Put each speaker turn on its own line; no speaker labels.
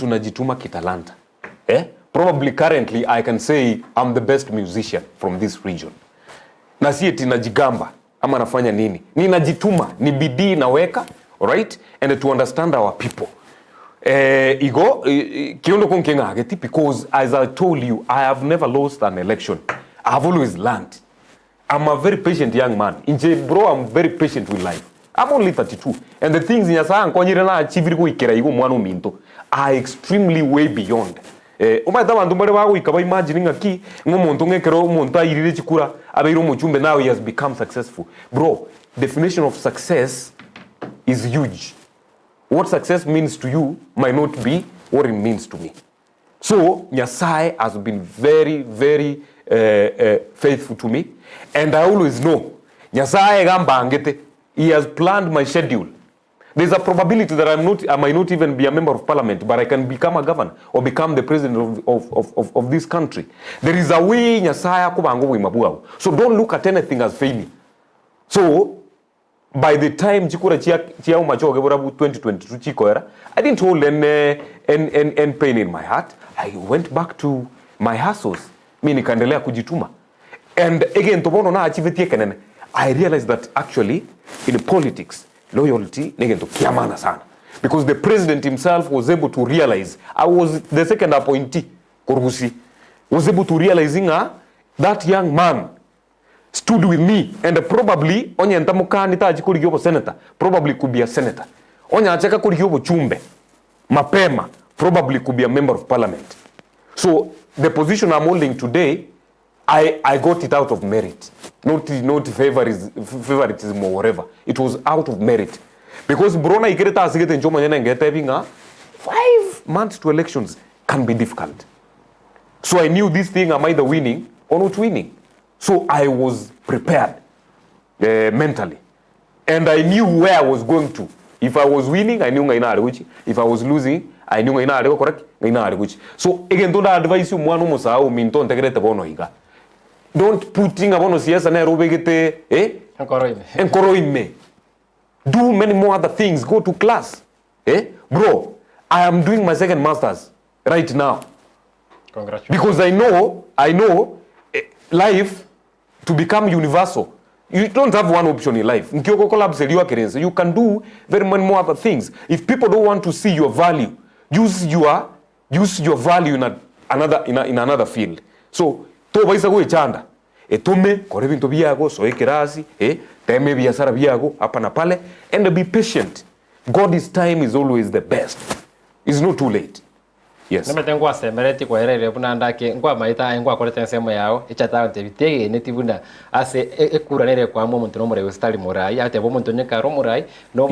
tunajituma kitalanta. Probably currently I can say I'm the best musician from this region. Na si eti najigamba ama nafanya nini. Ninajituma, ni bidii naweka, alright? And to understand our people. Kiondo konkenga ageti, because as I told you, I have never lost an election. I have always learned. I'm a very patient young man. Bro, I'm very patient with life. I'm only 32. And the things in Yasa and Konyira na achieve ko ikera igo mwanu minto are extremely way beyond. Umayitama ndumare wago ikaba imagining aki ngomuntu ngekero umuntu ayirire chikura abeiro muchumbe now he has become successful. Bro, definition of success is huge. What success means to you might not be what it means to me. So, Nyasai has been very, very faithful to me. And I always know, Nyasai gamba angete, he has planned my schedule. There's a probability that I might not even be a member of parliament, but I can become a governor or become the president of this country. There is a way Nyasai kubango wimabuao. So don't look at anything as failure. So, by the time chikura chia umacho geburabu 2022 chikoera, I didn't hold any pain in my heart. I went back to my hustles. Mimi nikaendelea kujituma. And again, tobono na achieve kenene. I realized that actually in politics, loyalty negento kiamana sana. Because the president himself was able to realize, I was the second appointee, Gusii, was able to realizing that young man stood with me, and probably onye ntamuka nitaji kurigyobo senator, probably could be a senator. Onye achaka kurigyobo chumbe, mapema, probably could be a member of parliament. So the position I'm holding today, I got it out of merit, not favoritism or whatever. It was out of merit, because Brona ikereta asigete njoma nyana ngeta having 5 months to elections can be difficult. So I knew this thing, am either winning or not winning. So I was prepared mentally, and I knew where I was going to. If I was winning, I knew ngaina areguchi. If I was losing, I knew ngaina arego correct, ngaina areguchi. So again, don't advise you mwanu musao minto integrate bono higa. Don't putting abono siasa na robegete enkoroime. Do many more other things. Go to class. Bro, I am doing my second masters right now.
Congratulations. Because
I know life to become universal. You don't have one option in life. You can do very many more other things. If people don't want to see your value, use your value in another field. So, to baisa go chanda. Etome kore bintu biago so ekerasi, teme biashara biago hapa na pale, and be patient. God's time is always the best. It's not too late. Yes.
Nime tengwa semereti kwa herere buna ndake ngwa maita ngwa kore tensemo yao echata ntebitege netibuna ase ekura nere kwa mo muntu no mure stali morai ate bo muntu nyeka ro morai no